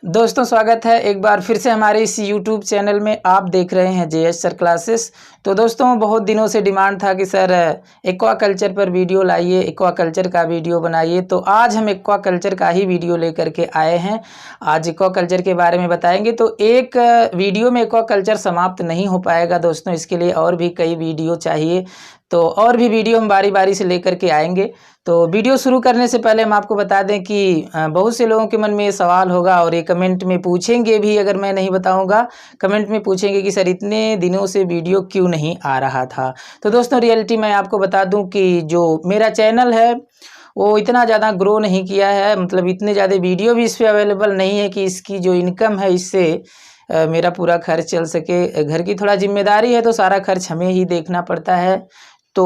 दोस्तों स्वागत है एक बार फिर से हमारे इस YouTube चैनल में। आप देख रहे हैं जेएस सर क्लासेस। तो दोस्तों बहुत दिनों से डिमांड था कि सर एक्वा कल्चर पर वीडियो लाइए, एक्वा कल्चर का वीडियो बनाइए। तो आज हम एक्वा कल्चर का ही वीडियो लेकर के आए हैं। आज एक्वा कल्चर के बारे में बताएंगे। तो एक वीडियो में एक्वा कल्चर समाप्त नहीं हो पाएगा दोस्तों, इसके लिए और भी कई वीडियो चाहिए। तो और भी वीडियो हम बारी बारी से लेकर के आएंगे। तो वीडियो शुरू करने से पहले हम आपको बता दें कि बहुत से लोगों के मन में ये सवाल होगा और ये कमेंट में पूछेंगे भी, अगर मैं नहीं बताऊंगा कमेंट में पूछेंगे कि सर इतने दिनों से वीडियो क्यों नहीं आ रहा था। तो दोस्तों रियलिटी मैं आपको बता दूं कि जो मेरा चैनल है वो इतना ज़्यादा ग्रो नहीं किया है, मतलब इतने ज़्यादा वीडियो भी इस पर अवेलेबल नहीं है कि इसकी जो इनकम है इससे मेरा पूरा खर्च चल सके। घर की थोड़ा जिम्मेदारी है तो सारा खर्च हमें ही देखना पड़ता है। तो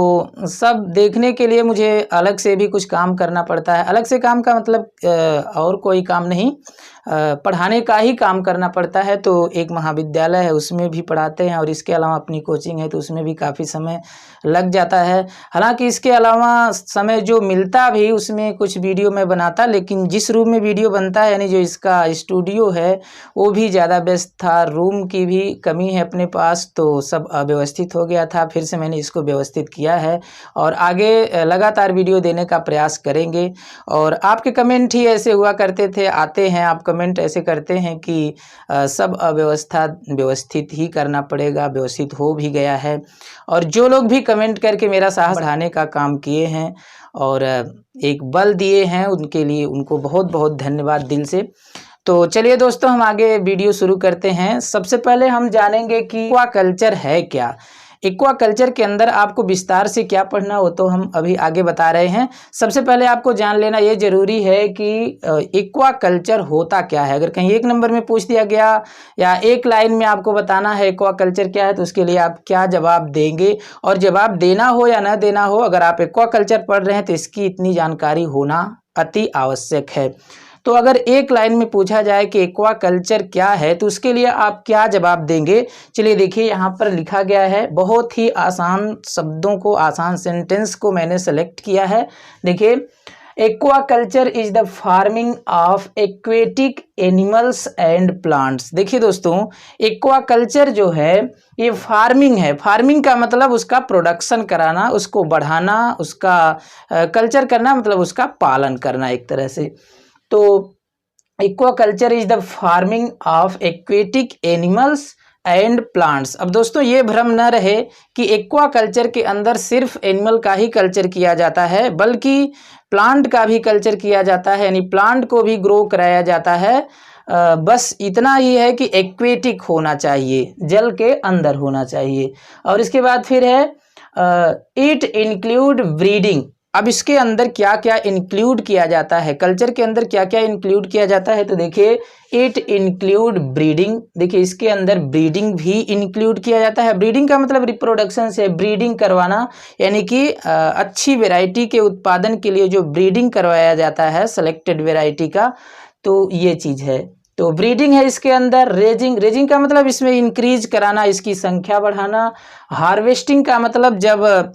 सब देखने के लिए मुझे अलग से भी कुछ काम करना पड़ता है। अलग से काम का मतलब और कोई काम नहीं, पढ़ाने का ही काम करना पड़ता है। तो एक महाविद्यालय है उसमें भी पढ़ाते हैं और इसके अलावा अपनी कोचिंग है तो उसमें भी काफ़ी समय लग जाता है। हालांकि इसके अलावा समय जो मिलता भी उसमें कुछ वीडियो मैं बनाता, लेकिन जिस रूम में वीडियो बनता है यानी जो इसका स्टूडियो है वो भी ज़्यादा व्यस्त था, रूम की भी कमी है अपने पास, तो सब अव्यवस्थित हो गया था। फिर से मैंने इसको व्यवस्थित किया है और आगे लगातार वीडियो देने का प्रयास करेंगे। और आपके कमेंट ही ऐसे हुआ करते थे, आते हैं आप कमेंट ऐसे करते हैं कि सब व्यवस्थित ही करना पड़ेगा, व्यवस्थित हो भी गया है। और जो लोग भी कमेंट करके मेरा साहस बढ़ाने का काम किए हैं और एक बल दिए हैं उनके लिए उनको बहुत बहुत धन्यवाद दिल से। तो चलिए दोस्तों हम आगे वीडियो शुरू करते हैं। सबसे पहले हम जानेंगे कि एक्वा कल्चर है क्या। एक्वा कल्चर के अंदर आपको विस्तार से क्या पढ़ना हो तो हम अभी आगे बता रहे हैं। सबसे पहले आपको जान लेना ये जरूरी है कि एक्वा कल्चर होता क्या है। अगर कहीं एक नंबर में पूछ दिया गया या एक लाइन में आपको बताना है एक्वा कल्चर क्या है तो उसके लिए आप क्या जवाब देंगे, और जवाब देना हो या न देना हो, अगर आप एक्वा कल्चर पढ़ रहे हैं तो इसकी इतनी जानकारी होना अति आवश्यक है। तो अगर एक लाइन में पूछा जाए कि एक्वा कल्चर क्या है तो उसके लिए आप क्या जवाब देंगे। चलिए देखिए यहाँ पर लिखा गया है, बहुत ही आसान शब्दों को, आसान सेंटेंस को मैंने सेलेक्ट किया है। देखिए, aqua culture is the farming of aquatic animals and plants. देखिए दोस्तों, एक्वा कल्चर जो है ये फार्मिंग है। फार्मिंग का मतलब उसका प्रोडक्शन कराना, उसको बढ़ाना, उसका कल्चर करना, मतलब उसका पालन करना एक तरह से। तो aqua culture is the farming of aquatic animals and plants. अब दोस्तों ये भ्रम न रहे कि एक्वा कल्चर के अंदर सिर्फ एनिमल का ही कल्चर किया जाता है, बल्कि प्लांट का भी कल्चर किया जाता है, यानी प्लांट को भी ग्रो कराया जाता है। बस इतना ही है कि एक्वेटिक होना चाहिए, जल के अंदर होना चाहिए। और इसके बाद फिर है इट इंक्लूड ब्रीडिंग। अब इसके अंदर क्या क्या इंक्लूड किया जाता है, कल्चर के अंदर क्या क्या इंक्लूड किया जाता है, तो देखिए इट इंक्लूड ब्रीडिंग। देखिए इसके अंदर ब्रीडिंग भी इंक्लूड किया जाता है। ब्रीडिंग का मतलब रिप्रोडक्शन से ब्रीडिंग करवाना, यानी कि अच्छी वैरायटी के उत्पादन के लिए जो ब्रीडिंग करवाया जाता है सेलेक्टेड वैरायटी का, तो ये चीज़ है। तो ब्रीडिंग है इसके अंदर। रेजिंग, रेजिंग का मतलब इसमें इंक्रीज कराना, इसकी संख्या बढ़ाना। हार्वेस्टिंग का मतलब जब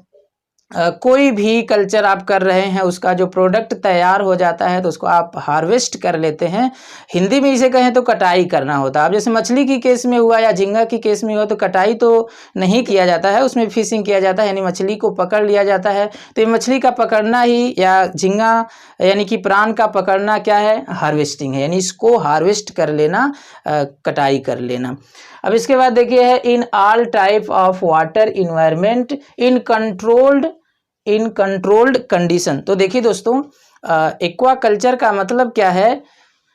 कोई भी कल्चर आप कर रहे हैं उसका जो प्रोडक्ट तैयार हो जाता है तो उसको आप हार्वेस्ट कर लेते हैं। हिंदी में इसे कहें तो कटाई करना होता है। अब जैसे मछली की केस में हुआ या झींगा की केस में हुआ तो कटाई तो नहीं किया जाता है, उसमें फिशिंग किया जाता है, यानी मछली को पकड़ लिया जाता है। तो ये मछली का पकड़ना ही या झींगा यानी कि प्राण का पकड़ना क्या है, हार्वेस्टिंग है, यानी इसको हार्वेस्ट कर लेना, कटाई कर लेना। अब इसके बाद देखिए है in all type of water environment in controlled condition. तो देखिए दोस्तों एक्वा कल्चर का मतलब क्या है,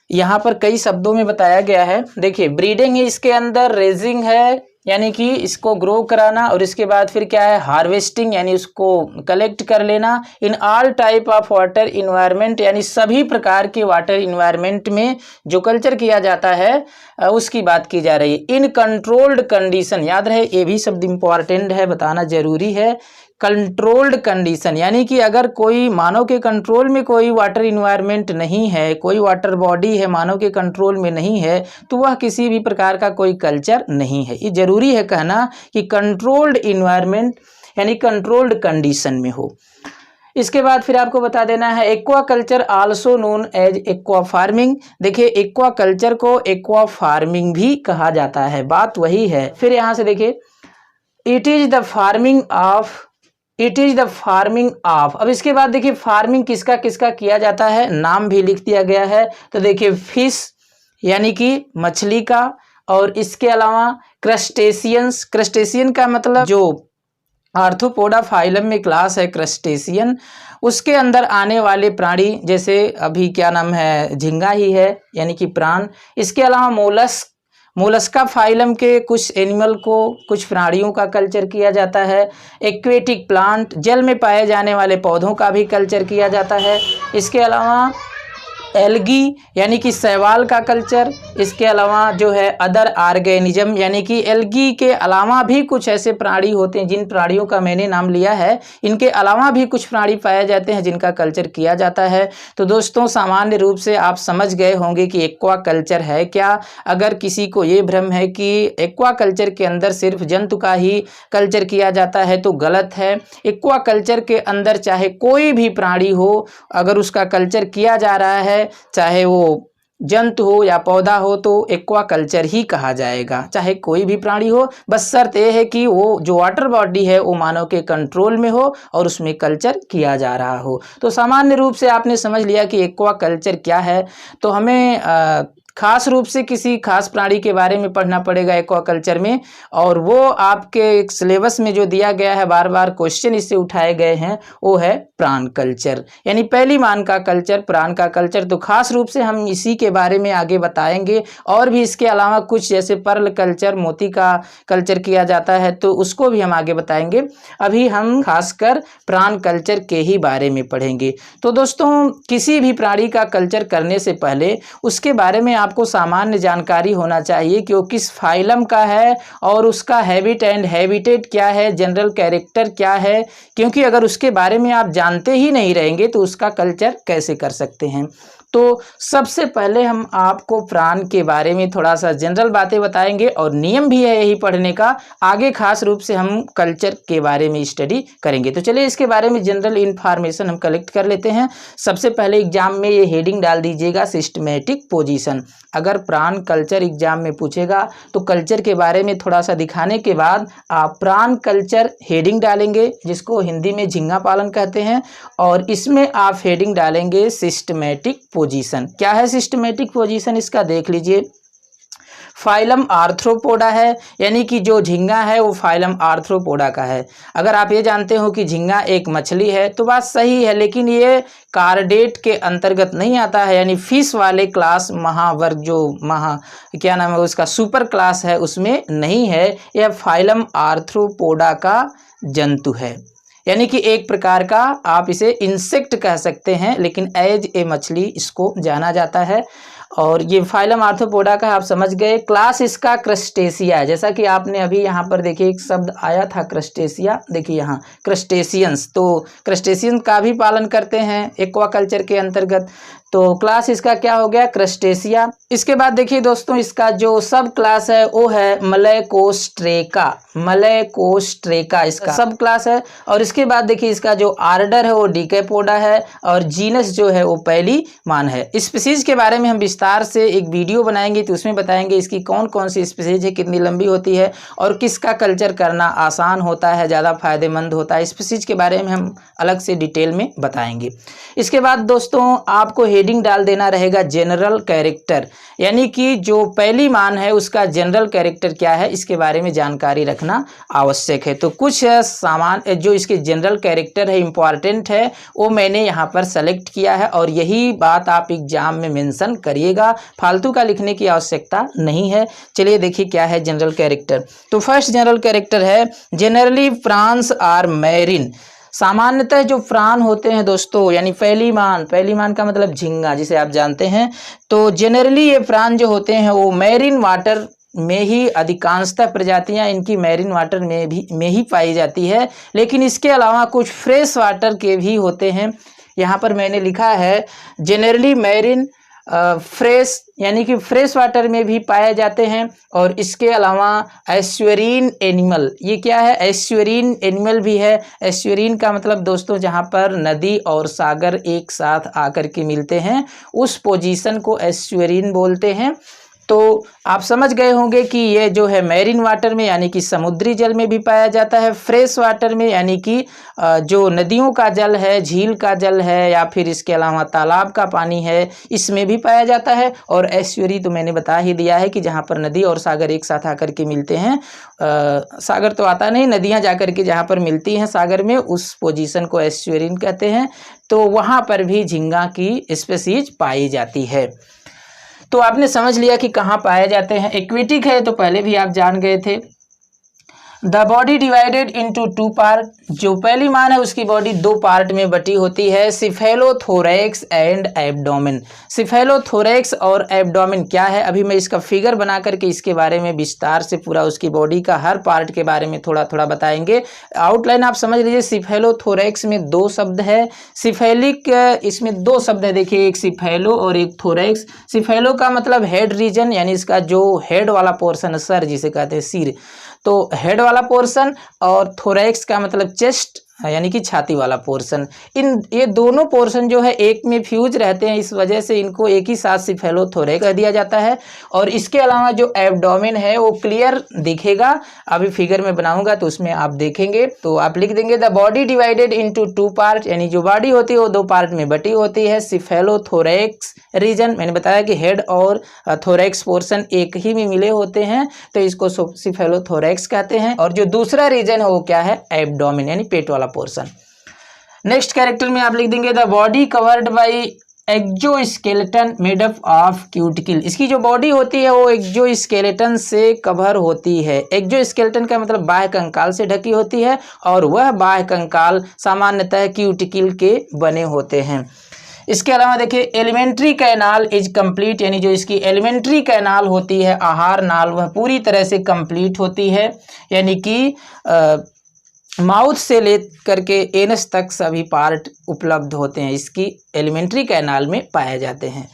यहाँ पर कई शब्दों में बताया गया है। देखिए ब्रीडिंग है इसके अंदर, रेजिंग है यानी कि इसको ग्रो कराना, और इसके बाद फिर क्या है हार्वेस्टिंग यानी उसको कलेक्ट कर लेना। In all type of water environment यानी सभी प्रकार के वाटर इन्वायरमेंट में जो कल्चर किया जाता है उसकी बात की जा रही है। इन कंट्रोल्ड कंडीशन, याद रहे ये भी शब्द इम्पॉर्टेंट है, बताना जरूरी है। कंट्रोल्ड कंडीशन यानी कि अगर कोई मानव के कंट्रोल में कोई वाटर इन्वायरमेंट नहीं है, कोई वाटर बॉडी है मानव के कंट्रोल में नहीं है, तो वह किसी भी प्रकार का कोई कल्चर नहीं है। ये जरूरी है कहना कि कंट्रोल्ड इन्वायरमेंट यानी कंट्रोल्ड कंडीशन में हो। इसके बाद फिर आपको बता देना है aquaculture also known as aqua farming. देखिए एक्वा कल्चर को एक्वा फार्मिंग भी कहा जाता है, बात वही है। फिर यहाँ से देखिए it is the farming of. अब इसके बाद देखिए फार्मिंग किसका किसका किया जाता है, नाम भी लिख दिया गया है। तो देखिए फिश यानी कि मछली का, और इसके अलावा क्रस्टेशियंस, क्रस्टेशियन का मतलब जो आर्थ्रोपोडा फाइलम में क्लास है क्रस्टेशियन, उसके अंदर आने वाले प्राणी, जैसे अभी क्या नाम है झींगा ही है यानी कि प्राण। इसके अलावा मोलस्का फाइलम के कुछ एनिमल को, कुछ प्राणियों का कल्चर किया जाता है। एक्वेटिक प्लांट, जल में पाए जाने वाले पौधों का भी कल्चर किया जाता है। इसके अलावा एल्गी यानी कि शैवाल का कल्चर। इसके अलावा जो है अदर ऑर्गेनिज्म यानी कि एल्गी के अलावा भी कुछ ऐसे प्राणी होते हैं, जिन प्राणियों का मैंने नाम लिया है इनके अलावा भी कुछ प्राणी पाए जाते हैं जिनका कल्चर किया जाता है। तो दोस्तों सामान्य रूप से आप समझ गए होंगे कि एक्वा कल्चर है क्या। अगर किसी को ये भ्रम है कि एक्वा कल्चर के अंदर सिर्फ जंतु का ही कल्चर किया जाता है तो गलत है। एक्वा कल्चर के अंदर चाहे कोई भी प्राणी हो, अगर उसका कल्चर किया जा रहा है, चाहे वो जंतु हो या पौधा हो, तो एक्वा कल्चर ही कहा जाएगा, चाहे कोई भी प्राणी हो। बस शर्त यह है कि वो जो वाटर बॉडी है वो मानव के कंट्रोल में हो और उसमें कल्चर किया जा रहा हो। तो सामान्य रूप से आपने समझ लिया कि एक्वा कल्चर क्या है। तो हमें खास रूप से किसी खास प्राणी के बारे में पढ़ना पड़ेगा एक्वा कल्चर में, और वो आपके सिलेबस में जो दिया गया है, बार बार क्वेश्चन इससे उठाए गए हैं, वो है प्राण कल्चर यानी पहली मान का कल्चर, प्राण का कल्चर। तो खास रूप से हम इसी के बारे में आगे बताएंगे। और भी इसके अलावा कुछ जैसे पर्ल कल्चर, मोती का कल्चर किया जाता है, तो उसको भी हम आगे बताएंगे। अभी हम खासकर प्राण कल्चर के ही बारे में पढ़ेंगे। तो दोस्तों किसी भी प्राणी का कल्चर करने से पहले उसके बारे में आपको सामान्य जानकारी होना चाहिए कि वो किस फाइलम का है और उसका हैबिट एंड हैबिटेट क्या है, जनरल कैरेक्टर क्या है। क्योंकि अगर उसके बारे में आप जानते ही नहीं रहेंगे तो उसका कल्चर कैसे कर सकते हैं। तो सबसे पहले हम आपको प्राण के बारे में थोड़ा सा जनरल बातें बताएंगे, और नियम भी है यही पढ़ने का। आगे खास रूप से हम कल्चर के बारे में स्टडी करेंगे। तो चलिए इसके बारे में जनरल इन्फॉर्मेशन हम कलेक्ट कर लेते हैं। सबसे पहले एग्जाम में ये हेडिंग डाल दीजिएगा सिस्टमेटिक पोजीशन। अगर प्राण कल्चर एग्जाम में पूछेगा तो कल्चर के बारे में थोड़ा सा दिखाने के बाद आप प्राण कल्चर हेडिंग डालेंगे, जिसको हिंदी में झींगा पालन कहते हैं, और इसमें आप हेडिंग डालेंगे सिस्टमेटिक पोजीशन। क्या है सिस्टमेटिक पोजीशन, इसका देख लीजिए। फाइलम आर्थ्रोपोडा है, यानी कि जो झींगा है वो फाइलम आर्थ्रोपोडा का है। अगर आप ये जानते हो कि झींगा एक मछली है तो बात सही है, लेकिन ये कार्डेट के अंतर्गत नहीं आता है, यानी फिश वाले क्लास महावर्ग जो क्या नाम है उसका सुपर क्लास है उसमें नहीं है। यह फाइलम आर्थ्रोपोडा का जंतु है, यानी कि एक प्रकार का आप इसे इंसेक्ट कह सकते हैं, लेकिन एज ए मछली इसको जाना जाता है। और ये फाइलम आर्थ्रोपोडा का आप समझ गए। क्लास इसका क्रस्टेशिया है, जैसा कि आपने अभी यहाँ पर देखिए एक शब्द आया था क्रस्टेशिया, देखिए यहाँ क्रस्टेशियंस, तो क्रस्टेशियन का भी पालन करते हैं एक्वा कल्चर के अंतर्गत। तो क्लास इसका क्या हो गया, क्रस्टेशिया। इसके बाद देखिए दोस्तों इसका जो सब क्लास है वो है मलैकोस्ट्रेका, मलैकोस्ट्रेका इसका सब क्लास है। और इसके बाद देखिए इसका जो आर्डर है वो डिकैपोडा है, और जीनस जो है वो पहली मान है। स्पीसीज के बारे में हम विस्तार से एक वीडियो बनाएंगे, तो उसमें बताएंगे इसकी कौन कौन सी स्पीसीज है, कितनी लंबी होती है, और किसका कल्चर करना आसान होता है, ज़्यादा फायदेमंद होता है। स्पीसीज के बारे में हम अलग से डिटेल में बताएंगे। इसके बाद दोस्तों आपको हेडिंग डाल देना रहेगा जनरल कैरेक्टर, यानी कि जो पहली मान है उसका जनरल कैरेक्टर क्या है, इसके बारे में जानकारी रखना आवश्यक है। तो कुछ सामान जो इसके जनरल कैरेक्टर है, इंपॉर्टेंट है, वो मैंने यहाँ पर सेलेक्ट किया है, और यही बात आप एग्जाम में मेंशन करिएगा, फालतू का लिखने की आवश्यकता नहीं है। चलिए देखिए क्या है जनरल कैरेक्टर। तो फर्स्ट जनरल कैरेक्टर है जनरली प्रांस आर मैरिन। सामान्यतः जो प्राण होते हैं दोस्तों, यानी पहली मान का मतलब झींगा जिसे आप जानते हैं, तो जनरली ये प्राण जो होते हैं वो मैरीन वाटर में ही, अधिकांशतः प्रजातियां इनकी मैरीन वाटर में ही पाई जाती है, लेकिन इसके अलावा कुछ फ्रेश वाटर के भी होते हैं। यहाँ पर मैंने लिखा है जनरली मैरीन फ्रेश यानी कि फ्रेश वाटर में भी पाए जाते हैं। और इसके अलावा एस्चुरीन एनिमल, ये क्या है, एस्चुरीन एनिमल भी है। एस्चुरीन का मतलब दोस्तों जहाँ पर नदी और सागर एक साथ आकर के मिलते हैं उस पोजीशन को एस्चुरीन बोलते हैं। तो आप समझ गए होंगे कि ये जो है मैरीन वाटर में यानी कि समुद्री जल में भी पाया जाता है, फ्रेश वाटर में यानी कि जो नदियों का जल है, झील का जल है या फिर इसके अलावा तालाब का पानी है, इसमें भी पाया जाता है। और एस्चुरी तो मैंने बता ही दिया है कि जहाँ पर नदी और सागर एक साथ आकर के मिलते हैं, सागर तो आता नहीं, नदियाँ जाकर के जहाँ पर मिलती हैं सागर में उस पोजीशन को एस्चुरीन कहते हैं। तो वहाँ पर भी झींगा की स्पीशीज पाई जाती है। तो आपने समझ लिया कि कहाँ पाए जाते हैं। एक्वेटिक है तो पहले भी आप जान गए थे। The body divided into 2 part, जो पहली मान है उसकी बॉडी 2 पार्ट में बटी होती है, सिफेलोथोरैक्स एंड एब्डोमेन। सिफेलोथोरैक्स और एब्डोमेन क्या है, अभी मैं इसका फिगर बना करके इसके बारे में विस्तार से पूरा उसकी बॉडी का हर पार्ट के बारे में थोड़ा थोड़ा बताएंगे। आउटलाइन आप समझ लीजिए। सिफेलोथोरैक्स में 2 शब्द है, सिफेलिक इसमें 2 शब्द है, देखिए एक सिफेलो और एक थोरैक्स। सिफेलो का मतलब हेड रीजन यानी इसका जो हेड वाला पोर्शन, सर जिसे कहते हैं सिर, तो हेड वाला पोर्शन, और थोरैक्स का मतलब चेस्ट यानी कि छाती वाला पोर्शन। ये दोनों पोर्शन जो है एक में फ्यूज रहते हैं, इस वजह से इनको एक ही साथ सिफेलोथोरैक्स कह दिया जाता है। और इसके अलावा जो एब्डोमेन है वो क्लियर दिखेगा, अभी फिगर में बनाऊंगा तो उसमें आप देखेंगे। तो आप लिख देंगे the body divided into 2 part, यानी जो बॉडी होती है वो 2 पार्ट में बटी होती है। सिफेलोथोरैक्स रीजन, मैंने बताया कि हेड और थोरैक्स पोर्शन एक ही में मिले होते हैं तो इसको सिफेलोथोरैक्स कहते हैं। और जो दूसरा रीजन है वो क्या है, एब्डोमेन यानी पेट वाला पोर्शन। नेक्स्ट कैरेक्टर में आप लिख देंगे the body covered by exoskeleton made up of cuticle. इसकी जो बॉडी होती है वो एक्सोस्केलेटन से कवर होती है। एक्सोस्केलेटन का मतलब बाह्य कंकाल से ढकी होती है और वह बाह्य कंकाल सामान्यतः क्यूटिकल के बने होते हैं। इसके अलावा देखिए एलिमेंट्री कैनाल इज कंप्लीट, यानी जो इसकी एलिमेंट्री कैनाल होती है, आहार नाल, वह पूरी तरह से कंप्लीट होती है, यानी कि माउथ से ले करके एनस तक सभी पार्ट उपलब्ध होते हैं, इसकी एलिमेंट्री कैनाल में पाए जाते हैं।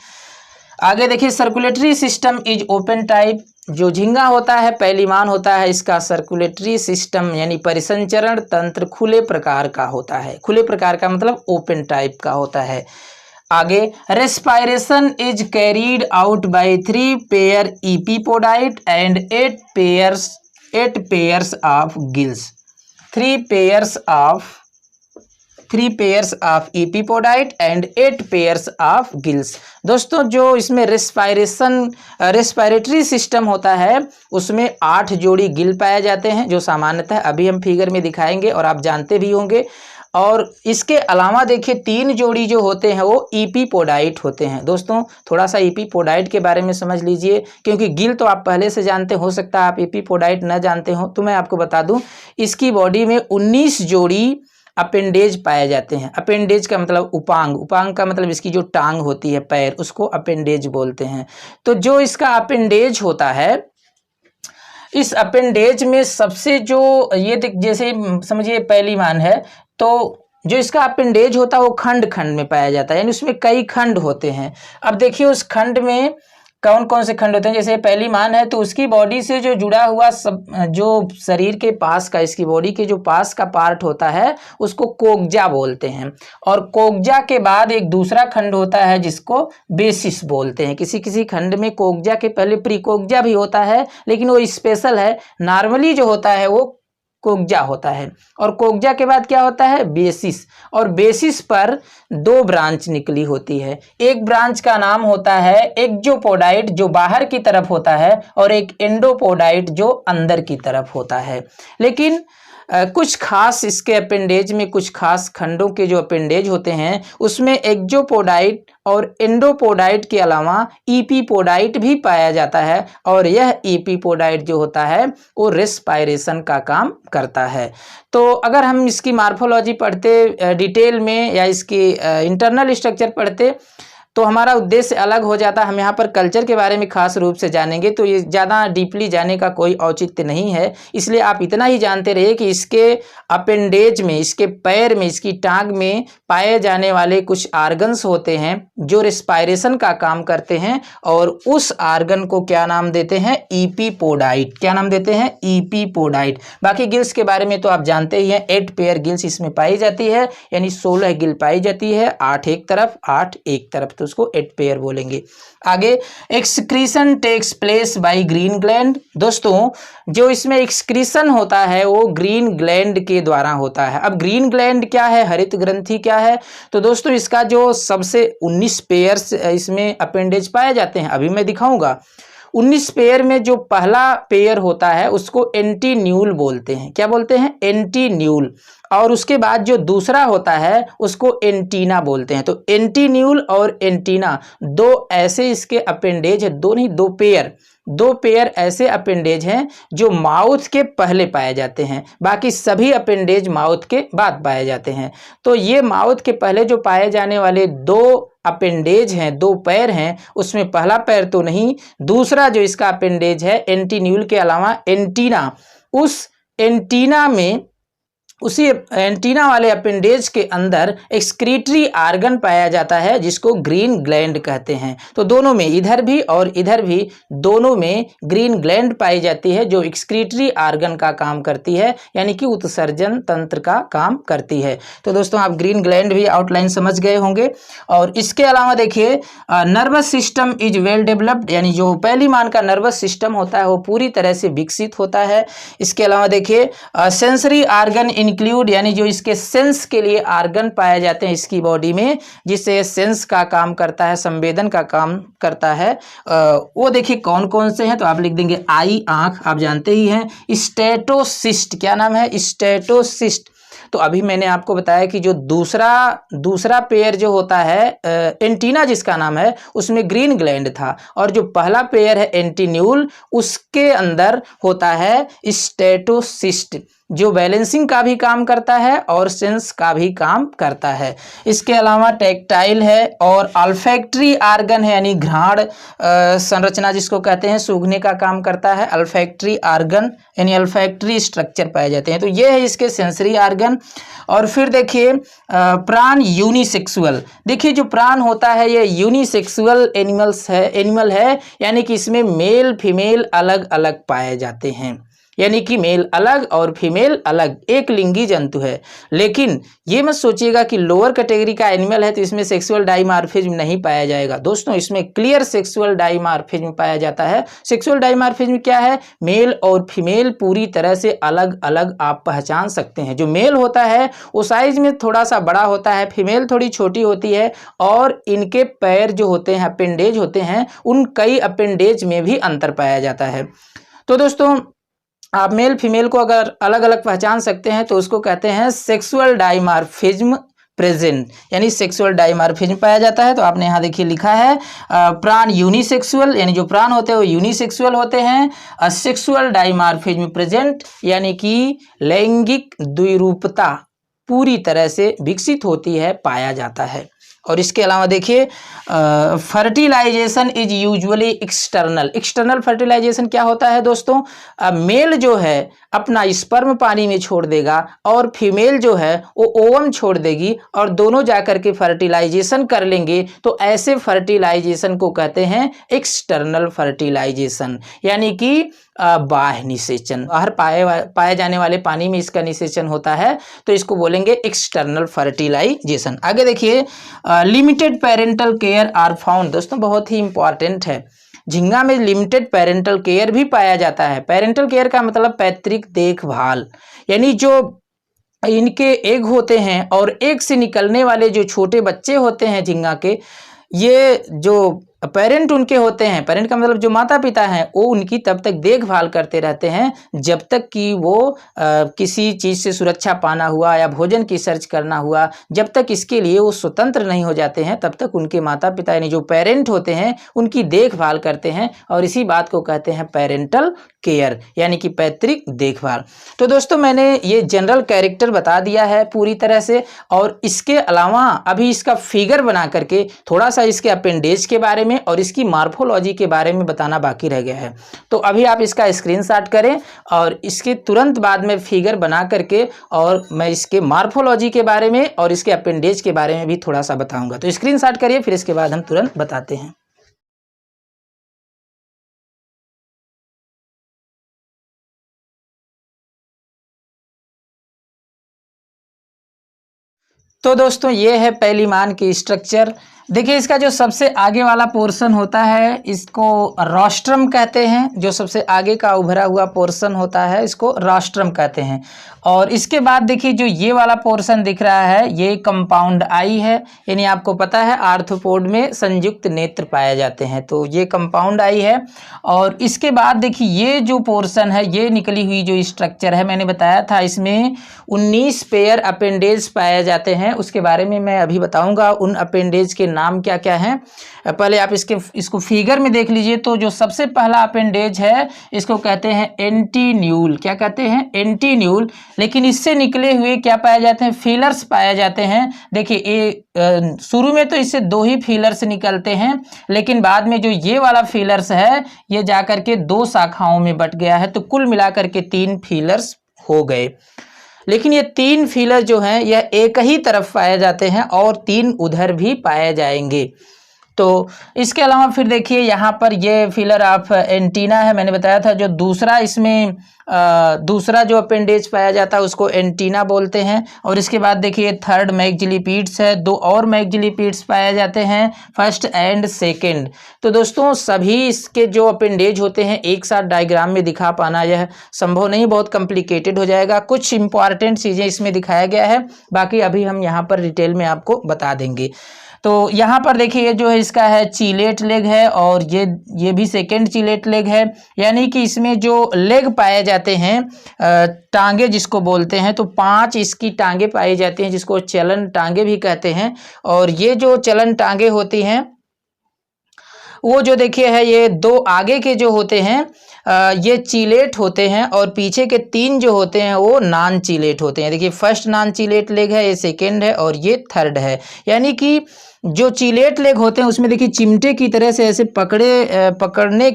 आगे देखिए circulatory system is open type. जो झींगा होता है, पैलीमान होता है, इसका सर्कुलेटरी सिस्टम यानी परिसंचरण तंत्र खुले प्रकार का होता है। खुले प्रकार का मतलब ओपन टाइप का होता है। आगे respiration is carried out by 3 pair epipodite and 8 pairs of gills. 3 pairs of epipodite and 8 pairs of gills. दोस्तों जो इसमें रेस्पायरेटरी सिस्टम होता है उसमें 8 जोड़ी गिल पाए जाते हैं, जो सामान्यतः अभी हम फिगर में दिखाएंगे और आप जानते भी होंगे। और इसके अलावा देखिए 3 जोड़ी जो होते हैं वो इपीपोडाइट होते हैं। दोस्तों थोड़ा सा इपीपोडाइट के बारे में समझ लीजिए, क्योंकि गिल तो आप पहले से जानते, हो सकता है आप इपीपोडाइट न जानते हो, तो मैं आपको बता दूं इसकी बॉडी में 19 जोड़ी अपेंडेज पाए जाते हैं। अपेंडेज का मतलब उपांग, उपांग का मतलब इसकी जो टांग होती है, पैर, उसको अपेंडेज बोलते हैं। तो जो इसका अपेंडेज होता है, इस अपेंडेज में सबसे जो ये जैसे समझिए पहली मान है, तो जो इसका अपेंडेज होता है वो खंड खंड में पाया जाता है, यानी उसमें कई खंड होते हैं। अब देखिए उस खंड में कौन कौन से खंड होते हैं। जैसे पहली मान है तो उसकी बॉडी से जो जुड़ा हुआ सब, जो शरीर के पास का, इसकी बॉडी के जो पास का पार्ट होता है उसको कोगजा बोलते हैं। और कोगजा के बाद एक दूसरा खंड होता है जिसको बेसिस बोलते हैं। किसी किसी खंड में कोगजा के पहले प्रीकोगजा भी होता है, लेकिन वो स्पेशल है। नॉर्मली जो होता है वो कोगजा होता है। और कोगजा के बाद क्या होता है, बेसिस। और बेसिस पर 2 ब्रांच निकली होती है। एक ब्रांच का नाम होता है एक्सोपोडाइट जो बाहर की तरफ होता है, और एक एंडोपोडाइट जो अंदर की तरफ होता है। लेकिन कुछ खास इसके अपेंडेज में, कुछ खास खंडों के जो अपेंडेज होते हैं उसमें एक्सोपोडाइट और एंडोपोडाइट के अलावा इपीपोडाइट भी पाया जाता है। और यह इपीपोडाइट जो होता है वो रेस्पायरेशन का काम करता है। तो अगर हम इसकी मार्फोलॉजी पढ़ते डिटेल में, या इसकी इंटरनल स्ट्रक्चर पढ़ते, तो हमारा उद्देश्य अलग हो जाता है। हम यहाँ पर कल्चर के बारे में खास रूप से जानेंगे, तो ये ज़्यादा डीपली जाने का कोई औचित्य नहीं है। इसलिए आप इतना ही जानते रहिए कि इसके अपेंडेज में, इसके पैर में, इसकी टांग में पाए जाने वाले कुछ आर्गन्स होते हैं जो रेस्पायरेशन का काम करते हैं, और उस आर्गन को क्या नाम देते हैं? ईपीपोडाइट। क्या नाम देते हैं? ईपीपोडाइट। बाकी गिल्स के बारे में तो आप जानते ही हैं, 8 पेयर गिल्स इसमें पाई जाती है, यानी 16 गिल पाई जाती है, 8 एक तरफ 8 एक तरफ, तो उसको 8 पेयर बोलेंगे। आगे, excretion takes place by green gland. दोस्तों, जो इसमें एक्सक्रीशन होता है वो ग्रीन ग्लैंड के द्वारा होता है। अब ग्रीन ग्लैंड क्या है, हरित ग्रंथि क्या है? तो दोस्तों, इसका जो सबसे 19 पेयर्स इसमें अपेंडेज पाए जाते हैं, अभी मैं दिखाऊंगा। 19 पेयर में जो पहला पेयर होता है उसको एंटीन्यूल बोलते हैं। क्या बोलते हैं? एंटीन्यूल। और उसके बाद जो दूसरा होता है उसको एंटीना बोलते हैं। तो एंटीन्यूल और एंटीना दो ऐसे इसके अपेंडेज है, दो नहीं, दो पेयर ऐसे अपेंडेज हैं जो माउथ के पहले पाए जाते हैं, बाकी सभी अपेंडेज माउथ के बाद पाए जाते हैं। तो ये माउथ के पहले जो पाए जाने वाले दो अपेंडेज हैं, दो पैर हैं, उसमें पहला पैर तो नहीं, दूसरा जो इसका अपेंडेज है एंटीन्यूल के अलावा एंटीना, उस एंटीना में, उसी एंटीना वाले अपेंडेज के अंदर एक्सक्रीटरी आर्गन पाया जाता है जिसको ग्रीन ग्लैंड कहते हैं। तो दोनों में, इधर भी और इधर भी, दोनों में ग्रीन ग्लैंड पाई जाती है जो एक्सक्रीटरी आर्गन का काम करती है, यानी कि उत्सर्जन तंत्र का काम करती है। तो दोस्तों, आप ग्रीन ग्लैंड भी आउटलाइन समझ गए होंगे। और इसके अलावा देखिए, nervous system is well developed, यानी जो पहली मान का नर्वस सिस्टम होता है वो पूरी तरह से विकसित होता है। इसके अलावा देखिए, सेंसरी आर्गन इंक्लूड, यानी जो इसके सेंस के लिए आर्गन पाए जाते हैं इसकी बॉडी में, जिससे सेंस का काम करता है, संवेदन का काम करता है, वो देखिए कौन कौन से हैं। तो आप लिख देंगे आई, आंख, आप जानते ही हैं। स्टेटोसिस्ट, क्या नाम है? स्टेटोसिस्ट। तो अभी मैंने आपको बताया कि जो दूसरा पेयर जो होता है एंटीना जिसका नाम है, उसमें ग्रीन ग्लैंड था, और जो पहला पेयर है एंटीन्यूल, उसके अंदर होता है स्टेटोसिस्ट, जो बैलेंसिंग का भी काम करता है और सेंस का भी काम करता है। इसके अलावा टैक्टाइल है और अल्फैक्टरी आर्गन है, यानी घ्राण संरचना जिसको कहते हैं, सूंघने का काम करता है। अल्फैक्टरी आर्गन यानी अल्फैक्टरी स्ट्रक्चर पाए जाते हैं। तो ये है इसके सेंसरी आर्गन। और फिर देखिए, प्राण यूनिसेक्सुअल। देखिए, जो प्राण होता है ये यूनिसेक्सुअल एनिमल है, यानी कि इसमें मेल फीमेल अलग अलग पाए जाते हैं, यानी कि मेल अलग और फीमेल अलग, एक लिंगी जंतु है। लेकिन ये मत सोचिएगा कि लोअर कैटेगरी का एनिमल है तो इसमें सेक्सुअल डाइमॉर्फिज्म नहीं पाया जाएगा। दोस्तों, इसमें क्लियर सेक्सुअल डाइमॉर्फिज्म पाया जाता है। सेक्सुअल डाइमॉर्फिज्म क्या है? मेल और फीमेल पूरी तरह से अलग अलग आप पहचान सकते हैं। जो मेल होता है वो साइज में थोड़ा सा बड़ा होता है, फीमेल थोड़ी छोटी होती है, और इनके पैर जो होते हैं, अपेंडेज होते हैं, उन कई अपेंडेज में भी अंतर पाया जाता है। तो दोस्तों, आप मेल फीमेल को अगर अलग अलग पहचान सकते हैं तो उसको कहते हैं सेक्सुअल डाइमॉर्फिज्म प्रेजेंट, यानी सेक्सुअल डाइमॉर्फिज्म पाया जाता है। तो आपने यहाँ देखिए लिखा है प्राण यूनिसेक्सुअल, यानी जो प्राण होते हैं वो यूनिसेक्सुअल होते हैं। सेक्सुअल डाइमॉर्फिज्म प्रेजेंट, यानी कि लैंगिक द्विरूपता पूरी तरह से विकसित होती है, पाया जाता है। और इसके अलावा देखिए, fertilization is usually external fertilization क्या होता है दोस्तों? मेल जो है अपना स्पर्म पानी में छोड़ देगा और फीमेल जो है वो ओवम छोड़ देगी, और दोनों जाकर के फर्टिलाइजेशन कर लेंगे। तो ऐसे फर्टिलाइजेशन को कहते हैं एक्सटर्नल फर्टिलाइजेशन, यानी कि बाह्य निषेचन। बाहर पाए जाने वाले पानी में इसका निषेचन होता है, तो इसको बोलेंगे एक्सटर्नल फर्टिलाइजेशन। आगे देखिए, limited parental care are found. दोस्तों, बहुत ही इंपॉर्टेंट है, झींगा में लिमिटेड पेरेंटल केयर भी पाया जाता है। पेरेंटल केयर का मतलब पैतृक देखभाल, यानी जो इनके एग होते हैं और एग से निकलने वाले जो छोटे बच्चे होते हैं झींगा के, ये जो पेरेंट उनके होते हैं, पेरेंट का मतलब जो माता पिता हैं, वो उनकी तब तक देखभाल करते रहते हैं जब तक कि वो किसी चीज़ से सुरक्षा पाना हुआ या भोजन की सर्च करना हुआ, जब तक इसके लिए वो स्वतंत्र नहीं हो जाते हैं, तब तक उनके माता पिता यानी जो पेरेंट होते हैं उनकी देखभाल करते हैं, और इसी बात को कहते हैं पेरेंटल केयर यानी कि पैतृक देखभाल। तो दोस्तों मैंने ये जनरल कैरेक्टर बता दिया है पूरी तरह से, और इसके अलावा अभी इसका फिगर बना करके थोड़ा सा इसके अपेंडेज के बारे में और इसकी मार्फोलॉजी के बारे में बताना बाकी रह गया है। तो अभी आप इसका स्क्रीनशॉट करें और इसके तुरंत बाद में फिगर बना करके और मैं इसके मार्फोलॉजी के बारे में और इसके अपेंडेज के बारे में भी थोड़ा सा बताऊंगा। तो स्क्रीनशॉट करिए, फिर इसके बाद हम तुरंत बताते हैं। तो दोस्तों ये है पहली मान की स्ट्रक्चर। देखिए इसका जो सबसे आगे वाला पोर्शन होता है इसको रोस्ट्रम कहते हैं। जो सबसे आगे का उभरा हुआ पोर्शन होता है इसको रोस्ट्रम कहते हैं। और इसके बाद देखिए जो ये वाला पोर्शन दिख रहा है ये कंपाउंड आई है, यानी आपको पता है आर्थ्रोपोड में संयुक्त नेत्र पाए जाते हैं, तो ये कंपाउंड आई है। और इसके बाद देखिए ये जो पोर्शन है, ये निकली हुई जो स्ट्रक्चर है, मैंने बताया था इसमें 19 पेयर अपेंडेज पाए जाते हैं। उसके बारे में मैं अभी बताऊंगा उन अपेंडेज के नाम क्या क्या हैं। पहले आप इसको फिगर में देख लीजिए। तो जो सबसे पहला अपेंडेज है इसको कहते हैं एंटीन्यूल। क्या कहते हैं? एंटीन्यूल। लेकिन इससे निकले हुए क्या पाए जाते हैं? फीलर्स पाए जाते हैं। देखिए ये शुरू में तो इससे 2 ही फीलर्स निकलते हैं, लेकिन बाद में जो ये वाला फीलर्स है ये जाकर के 2 शाखाओं में बट गया है, तो कुल मिलाकर के 3 फीलर्स हो गए। लेकिन ये 3 फीलर जो हैं यह एक ही तरफ पाए जाते हैं और 3 उधर भी पाए जाएंगे। तो इसके अलावा फिर देखिए यहाँ पर ये फिलर ऑफ एंटीना है, मैंने बताया था। जो दूसरा इसमें दूसरा जो अपेंडेज पाया जाता है उसको एंटीना बोलते हैं। और इसके बाद देखिए थर्ड मैग्जिलिपीड्स है, 2 और मैग्जिलिपीड्स पाए जाते हैं, फर्स्ट एंड सेकंड। तो दोस्तों सभी इसके जो अपेंडेज होते हैं एक साथ डायग्राम में दिखा पाना यह संभव नहीं, बहुत कॉम्प्लिकेटेड हो जाएगा। कुछ इंपॉर्टेंट चीज़ें इसमें दिखाया गया है, बाकी अभी हम यहाँ पर डिटेल में आपको बता देंगे। तो यहाँ पर देखिए ये जो है इसका है चीलेट लेग है, और ये भी सेकेंड चीलेट लेग है। यानी कि इसमें जो लेग पाए जाते हैं, टांगे जिसको बोलते हैं, तो 5 इसकी टांगे पाई जाती हैं जिसको चलन टांगे भी कहते हैं। और ये जो चलन टांगे होती हैं वो जो देखिए है ये 2 आगे के जो होते हैं ये चीलेट होते हैं, और पीछे के 3 जो होते हैं वो नॉन चीलेट होते हैं। देखिए फर्स्ट नॉन चीलेट लेग है, ये सेकेंड है और ये थर्ड है। यानी कि जो चीलेट लेग होते हैं उसमें देखिए चिमटे की तरह से ऐसे पकड़ने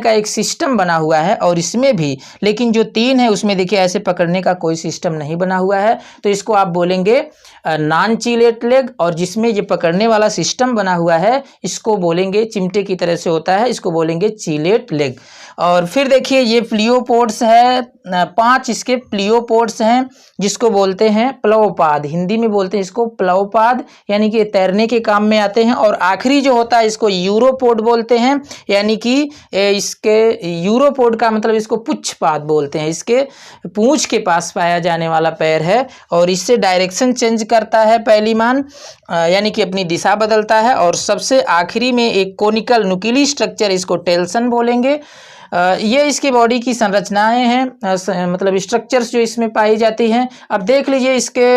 का एक सिस्टम बना हुआ है, और इसमें भी। लेकिन जो 3 है उसमें देखिए ऐसे पकड़ने का कोई सिस्टम नहीं बना हुआ है, तो इसको आप बोलेंगे नॉन चीलेट लेग। और जिसमें ये पकड़ने वाला सिस्टम बना हुआ है इसको बोलेंगे, चिमटे की तरह से होता है, इसको बोलेंगे चीलेट लेग। और फिर देखिए ये प्लियोपोड्स है, 5 इसके प्लियोपोड्स हैं जिसको बोलते हैं प्लवपाद। हिंदी में बोलते हैं इसको प्लवपाद, यानी कि तैरने के काम में आते हैं। और आखिरी जो होता है इसको यूरोपोड बोलते हैं, यानी कि इसके यूरोपोड का मतलब इसको पुच्छपाद बोलते हैं। इसके पूंछ के पास पाया जाने वाला पैर है, और इससे डायरेक्शन चेंज करता है पहली मान, यानी कि अपनी दिशा बदलता है। और सबसे आखिरी में एक कोनिकल नुकीली स्ट्रक्चर, इसको टेल्सन बोलेंगे। ये इसकी बॉडी की संरचनाएं हैं, मतलब स्ट्रक्चर्स जो इसमें पाई जाती हैं। अब देख लीजिए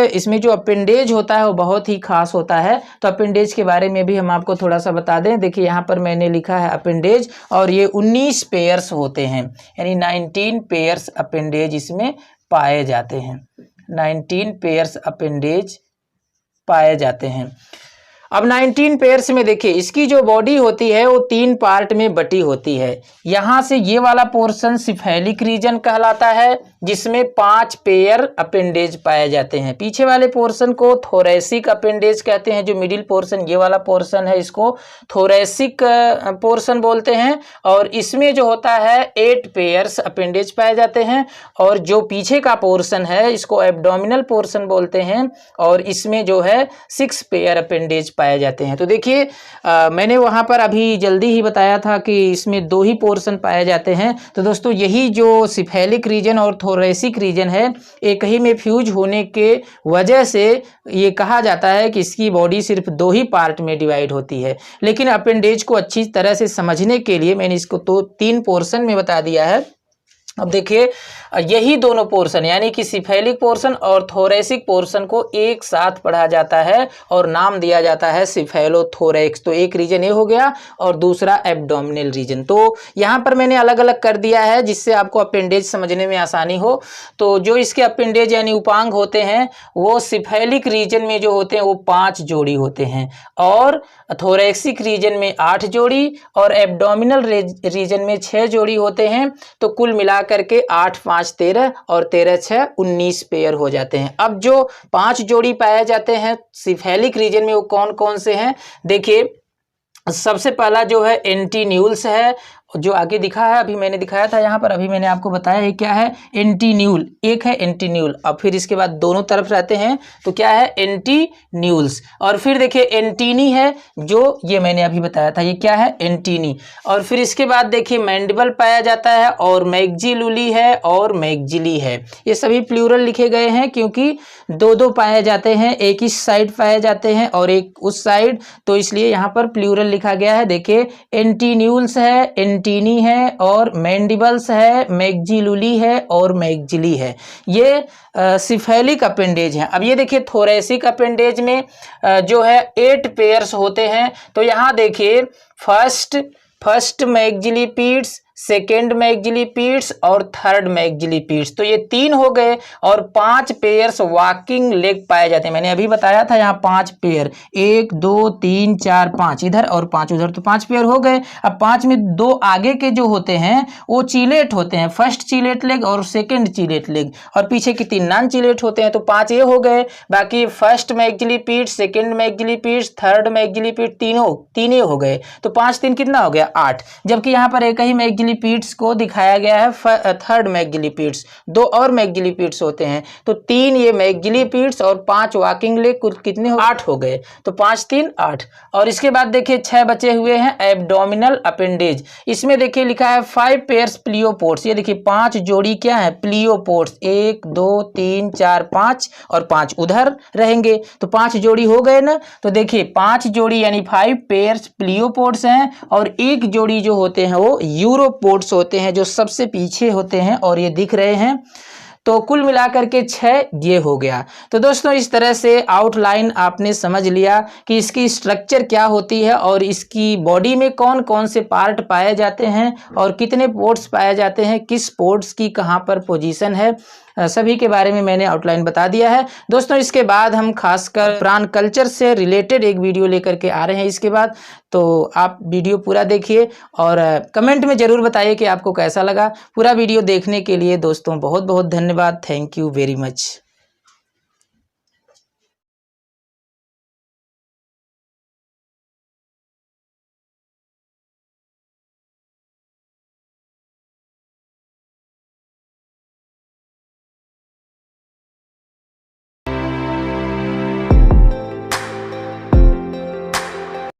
इसमें जो अपेंडेज होता है वो बहुत ही खास होता है। तो अपेंडेज के बारे में भी हम आपको थोड़ा सा बता दें। देखिए यहाँ पर मैंने लिखा है अपेंडेज, और ये 19 पेयर्स होते हैं, यानी 19 पेयर्स अपेंडेज इसमें पाए जाते हैं। 19 पेयर्स अपेंडेज पाए जाते हैं। अब 19 पेयर्स में देखिए इसकी जो बॉडी होती है वो 3 पार्ट में बटी होती है। यहाँ से ये वाला पोर्शन सिफेलिक रीजन कहलाता है, जिसमें 5 पेयर अपेंडेज पाए जाते हैं। पीछे वाले पोर्शन को थोरेसिक अपेंडेज कहते हैं। जो मिडिल पोर्शन ये वाला पोर्शन है इसको थोरेसिक पोर्शन बोलते हैं। और इसमें जो होता है 8 पेयर्स अपेंडेज पाए जाते हैं। और जो पीछे का पोर्शन है इसको एब्डोमिनल पोर्शन बोलते हैं, और इसमें जो है 6 पेयर अपेंडेज पाए जाते हैं। तो देखिए मैंने वहाँ पर अभी जल्दी ही बताया था कि इसमें 2 ही पोर्शन पाए जाते हैं। तो दोस्तों यही जो सिफेलिक रीजन और थोरेसिक रीजन है, एक ही में फ्यूज होने के वजह से ये कहा जाता है कि इसकी बॉडी सिर्फ 2 ही पार्ट में डिवाइड होती है। लेकिन अपेंडेज को अच्छी तरह से समझने के लिए मैंने इसको तो 3 पोर्शन में बता दिया है। अब देखिए यही दोनों पोर्शन यानी कि सिफेलिक पोर्शन और थोरेसिक पोर्शन को एक साथ पढ़ा जाता है और नाम दिया जाता है सिफेलोथोरैक्स। तो एक रीजन ये हो गया और दूसरा एब्डोमिनल रीजन। तो यहाँ पर मैंने अलग अलग कर दिया है जिससे आपको अपेंडेज समझने में आसानी हो। तो जो इसके अपेंडेज यानी उपांग होते हैं वो सिफेलिक रीजन में जो होते हैं वो 5 जोड़ी होते हैं और थोरैक्सिक रीजन में 8 जोड़ी और एब्डोमिनल रीजन में 6 जोड़ी होते हैं। तो कुल मिलाकर के 8 5 13 और 13 6 19 पेयर हो जाते हैं। अब जो 5 जोड़ी पाए जाते हैं सिफेलिक रीजन में वो कौन कौन से हैं देखिए। सबसे पहला जो है एंटीन्यूल्स है, जो आगे दिखा है, अभी मैंने दिखाया था यहाँ पर, अभी मैंने आपको बताया ये क्या है एंटीन्यूल, एक है एंटीन्यूल। अब फिर इसके बाद दोनों तरफ रहते हैं तो क्या है एंटीन्यूल्स। और फिर देखिए एंटीनी है, जो ये मैंने अभी बताया था, ये क्या है एंटीनी। और फिर इसके बाद देखिए मैंडिबल पाया जाता है और मैग्जिलुली है और मैग्जिली है। ये सभी प्लूरल लिखे गए हैं क्योंकि दो दो पाए जाते हैं, एक इस साइड पाए जाते हैं और एक उस साइड, तो इसलिए यहाँ पर प्लूरल लिखा गया है। देखिए एंटीन्यूल्स है, एंटीनी है और मैंडिबल्स है, मैग्जिलुली है और मैग्जिली है। ये सिफेलिक अपेंडेज हैं। अब ये देखिए थोरैसिक अपेंडेज में जो है 8 पेयर्स होते हैं। तो यहाँ देखिए फर्स्ट मैग्जिलिपिड्स, सेकेंड मैग्जिलिपिड्स और थर्ड मैग्जिलिपिड्स, तो ये 3 हो गए और 5 पेयर्स वॉकिंग लेग पाए जाते हैं। मैंने अभी बताया था यहाँ 5 पेयर, 1 2 3 4 5 इधर और 5 उधर, तो 5 पेयर हो गए। अब 5 में 2 आगे के जो होते हैं वो चिलेट होते हैं, फर्स्ट चिलेट लेग और सेकेंड चिलेट लेग, और पीछे की 3 नॉन चिलेट होते हैं। तो 5 ये हो गए। बाकी फर्स्ट मैग्जिलिपिड, सेकेंड मैग्जिलिपिड, थर्ड मैग्जिलिपिड, तीन ये हो गए। तो 5 3 कितना हो गया 8। जबकि यहाँ पर एक ही मैग्जिलिपिड्स को दिखाया गया है थर्ड मैग्जिलिपिड्स, 2 और मैग्जिलिपिड्स होते हैं। तो 3 ये मैग्जिलिपिड्स और 5 वॉकिंग लेग, कुल कितने हो 8 हो गए। तो 5 3 8। और इसके बाद देखिए 6 बचे हुए हैं एब्डोमिनल अपेंडेज। इसमें देखिए लिखा है 5 पेयर्स प्लियोपोड्स। ये देखिए 5 जोड़ी क्या है प्लियोपोड्स, 1 2 3 4 5 और 5 उधर रहेंगे। तो 5 जोड़ी हो गए ना। तो देखिए 5 जोड़ी यानी 5 पेयर्स प्लियोपोड्स हैं और एक जोड़ी जो होते हैं वो यूरोपोड्स होते हैं, जो सबसे पीछे होते हैं और ये दिख रहे हैं। तो कुल मिलाकर के 6 ये हो गया। तो दोस्तों इस तरह से आउटलाइन आपने समझ लिया कि इसकी स्ट्रक्चर क्या होती है और इसकी बॉडी में कौन कौन से पार्ट पाए जाते हैं और कितने पोर्ट्स पाए जाते हैं, किस पोर्ट्स की कहाँ पर पोजीशन है, सभी के बारे में मैंने आउटलाइन बता दिया है। दोस्तों इसके बाद हम खासकर प्राण कल्चर से रिलेटेड एक वीडियो लेकर के आ रहे हैं इसके बाद। तो आप वीडियो पूरा देखिए और कमेंट में ज़रूर बताइए कि आपको कैसा लगा। पूरा वीडियो देखने के लिए दोस्तों बहुत बहुत धन्यवाद। Thank you very much.